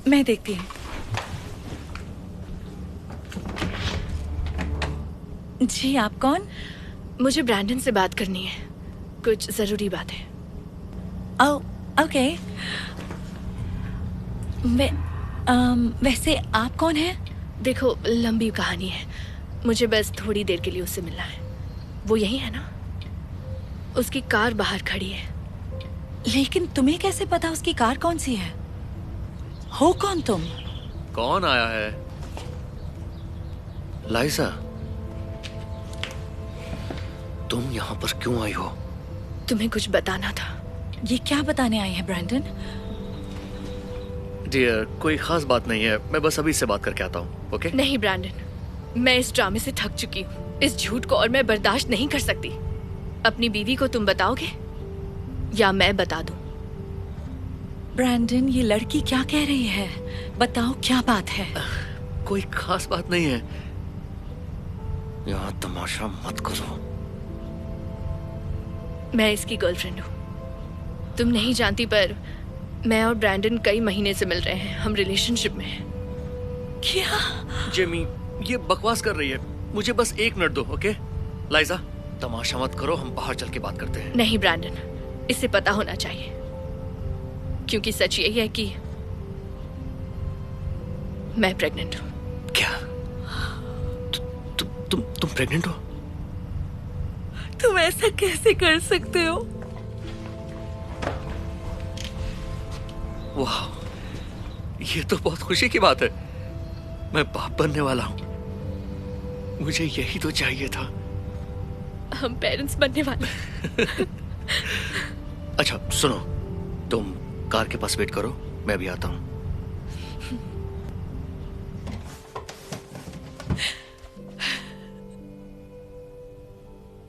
मैं देखती हूँ। जी, आप कौन? मुझे ब्रैंडन से बात करनी है, कुछ जरूरी बात है। ओह, ओके। वैसे आप कौन हैं? देखो, लंबी कहानी है, मुझे बस थोड़ी देर के लिए उससे मिलना है। वो यही है ना? उसकी कार बाहर खड़ी है। लेकिन तुम्हें कैसे पता उसकी कार कौन सी है? हो कौन तुम? कौन आया है? लाइसा, तुम यहाँ पर क्यों आई हो? तुम्हें कुछ बताना था। ये क्या बताने आई है ब्रैंडन? डियर, कोई खास बात नहीं है, मैं बस अभी से बात करके आता हूँ। ओके? नहीं ब्रैंडन, मैं इस ड्रामे से थक चुकी हूँ। इस झूठ को और मैं बर्दाश्त नहीं कर सकती। अपनी बीवी को तुम बताओगे या मैं बता दूं? ब्रैंडन, ये लड़की क्या कह रही है? बताओ क्या बात है? कोई खास बात नहीं है। यहाँ तमाशा मत करो। मैं इसकी गर्लफ्रेंड हूँ। तुम नहीं जानती, पर मैं और ब्रैंडन कई महीने से मिल रहे हैं। हम रिलेशनशिप में हैं। क्या? जेमी, ये बकवास कर रही है। मुझे बस 1 मिनट दो, ओके? लाइजा, तमाशा मत करो, हम बाहर चल के बात करते हैं। नहीं ब्रैंडन, इसे पता होना चाहिए, क्योंकि सच यही है कि मैं प्रेग्नेंट हूँ। क्या? तुम प्रेग्नेंट हो? तुम ऐसा कैसे कर सकते हो? वाह, ये तो बहुत खुशी की बात है। मैं बाप बनने वाला हूँ। मुझे यही तो चाहिए था। हम पेरेंट्स बनने वाले। अच्छा सुनो, तुम कार के पास वेट करो, मैं भी आता हूँ।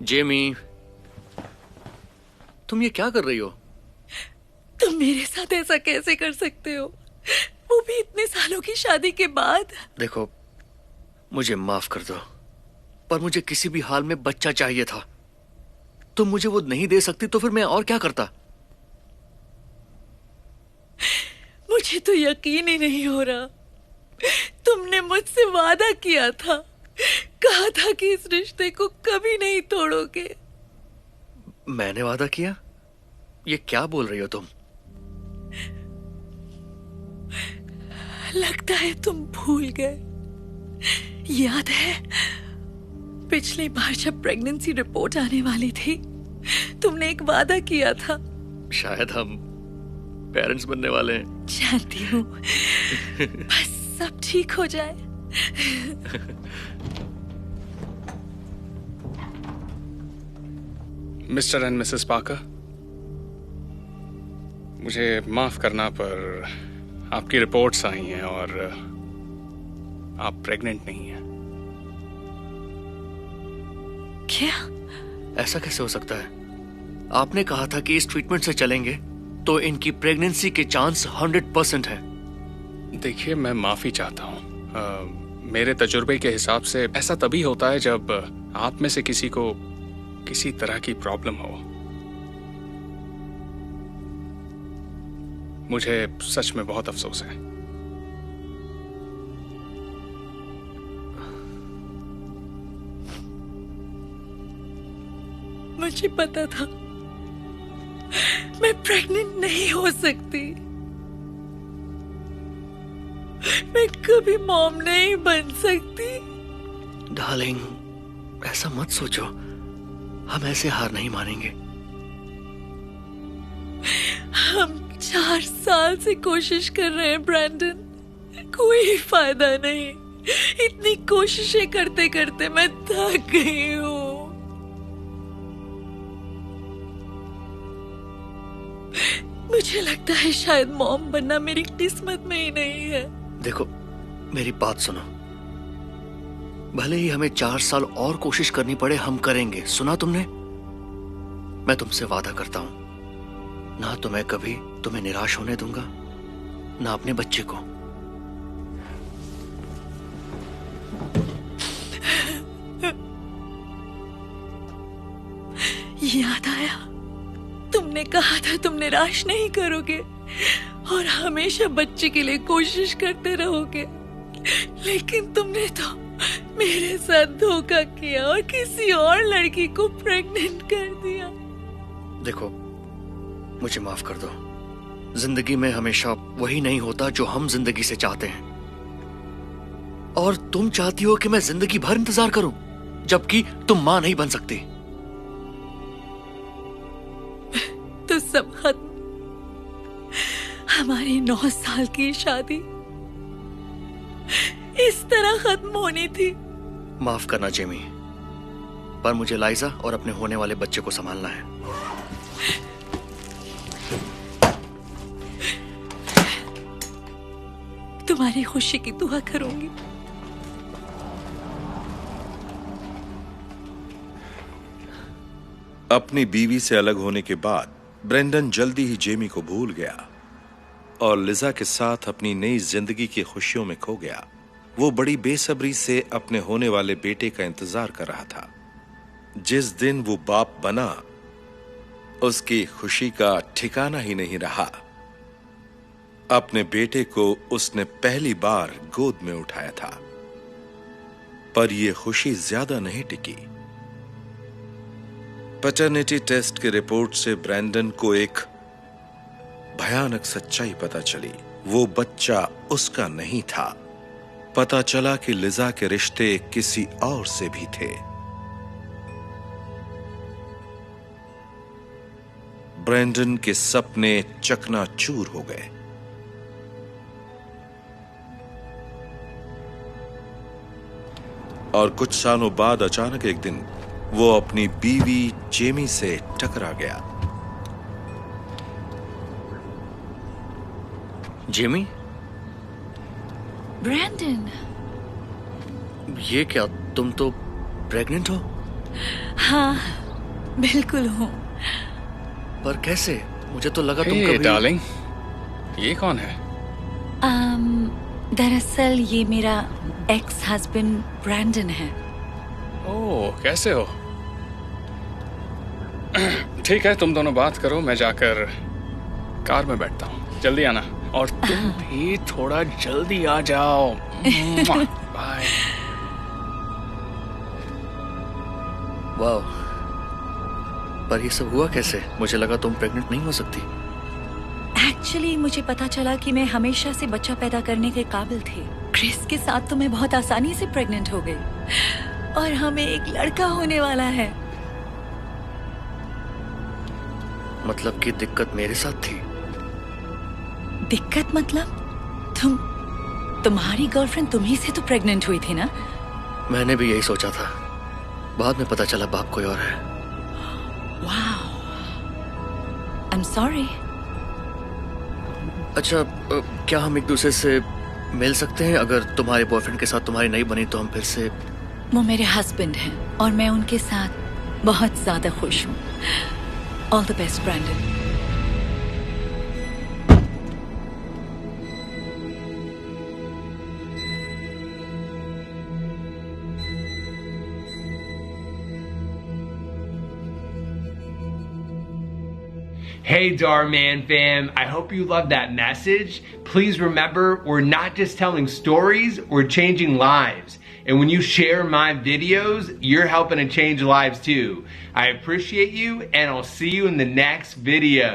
जेमी, तुम ये क्या कर रही हो? तुम मेरे साथ ऐसा कैसे कर सकते हो, वो भी इतने सालों की शादी के बाद? देखो, मुझे माफ कर दो, पर मुझे किसी भी हाल में बच्चा चाहिए था। तुम मुझे वो नहीं दे सकती तो फिर मैं और क्या करता? मुझे तो यकीन ही नहीं हो रहा। तुमने मुझसे वादा किया था, कहा था कि इस रिश्ते को कभी नहीं तोड़ोगे। मैंने वादा किया? ये क्या बोल रही हो तुम? लगता है तुम भूल गए। याद है पिछली बार जब प्रेगनेंसी रिपोर्ट आने वाली थी, तुमने एक वादा किया था। शायद हम पेरेंट्स बनने वाले हैं। जानती हूँ, बस सब ठीक हो जाए। मिस्टर एंड मिसेस पाकर, मुझे माफ करना, पर आपकी रिपोर्ट्स आई हैं और आप प्रेग्नेंट नहीं हैं। क्या? ऐसा कैसे हो सकता है? आपने कहा था कि इस ट्रीटमेंट से चलेंगे तो इनकी प्रेगनेंसी के चांस 100% है। देखिए, मैं माफी चाहता हूँ। मेरे तजुर्बे के हिसाब से ऐसा तभी होता है जब आप में से किसी को किसी तरह की प्रॉब्लम हो। मुझे सच में बहुत अफसोस है। मुझे पता था मैं प्रेग्नेंट नहीं हो सकती। मैं कभी मॉम नहीं बन सकती। डार्लिंग, ऐसा मत सोचो, हम ऐसे हार नहीं मानेंगे। हम 4 साल से कोशिश कर रहे हैं ब्रैंडन, कोई फायदा नहीं। इतनी कोशिशें करते करते मैं थक गई हूँ। मुझे लगता है शायद मॉम बनना मेरी किस्मत में ही नहीं है। देखो, मेरी बात सुनो। भले ही हमें 4 साल और कोशिश करनी पड़े, हम करेंगे। सुना तुमने? मैं तुमसे वादा करता हूं, ना तो मैं कभी तुम्हें निराश होने दूंगा, ना अपने बच्चे को। याद आया, तुमने कहा था तुम निराश नहीं करोगे, और हमेशा बच्चे के लिए कोशिश करते रहोगे, लेकिन तुमने तो मेरे साथ धोखा किया और किसी और लड़की को प्रेग्नेंट कर दिया। देखो, मुझे माफ कर दो। जिंदगी में हमेशा वही नहीं होता जो हम जिंदगी से चाहते हैं, और तुम चाहती हो कि मैं जिंदगी भर इंतजार करूं, जबकि तुम मां नहीं बन सकती। तो सब खत्म। हमारी 9 साल की शादी इस तरह खत्म होनी थी। माफ करना जेमी, पर मुझे लाइजा और अपने होने वाले बच्चे को संभालना है। तुम्हारी खुशी की दुआ करूंगी। अपनी बीवी से अलग होने के बाद ब्रेंडन जल्दी ही जेमी को भूल गया और लिजा के साथ अपनी नई जिंदगी की खुशियों में खो गया। वो बड़ी बेसब्री से अपने होने वाले बेटे का इंतजार कर रहा था। जिस दिन वो बाप बना, उसकी खुशी का ठिकाना ही नहीं रहा। अपने बेटे को उसने पहली बार गोद में उठाया था, पर यह खुशी ज्यादा नहीं टिकी। पैटर्निटी टेस्ट की रिपोर्ट से ब्रैंडन को एक भयानक सच्चाई पता चली। वो बच्चा उसका नहीं था। पता चला कि लिजा के रिश्ते किसी और से भी थे। ब्रैंडन के सपने चकनाचूर हो गए। और कुछ सालों बाद अचानक एक दिन वो अपनी बीवी जेमी से टकरा गया। जेमी, ब्रैंडन, ये क्या, तुम तो प्रेग्नेंट हो? हाँ, बिल्कुल हूँ। पर कैसे? मुझे तो लगा तुम हे कभी। डार्लिंग, ये कौन है? दरअसल ये मेरा एक्स हस्बैंड ब्रैंडन है। ओह, कैसे हो? ठीक है, तुम दोनों बात करो, मैं जाकर कार में बैठता हूँ। जल्दी आना, और तुम भी थोड़ा जल्दी आ जाओ। बाय। वाह, पर ये सब हुआ कैसे? मुझे लगा तुम प्रेग्नेंट नहीं हो सकती। एक्चुअली मुझे पता चला कि मैं हमेशा से बच्चा पैदा करने के काबिल थी। क्रिस के साथ तो मैं बहुत आसानी से प्रेग्नेंट हो गई, और हमें एक लड़का होने वाला है। मतलब कि दिक्कत मेरे साथ थी? दिक्कत मतलब? तुम्हारी गर्लफ्रेंड तुम्ही से तो प्रेग्नेंट हुई थी ना? मैंने भी यही सोचा था, बाद में पता चला बाप कोई और है। Wow, I am sorry. अच्छा, क्या हम एक दूसरे से मिल सकते हैं? अगर तुम्हारे बॉयफ्रेंड के साथ तुम्हारी नहीं बनी तो हम फिर से। वो मेरे हस्बैंड हैं और मैं उनके साथ बहुत ज्यादा खुश हूँ। All the best Brandon. Hey Darman fam, I hope you loved that message. Please remember, we're not just telling stories, we're changing lives. And when you share my videos, you're helping to change lives too. I appreciate you, and I'll see you in the next video.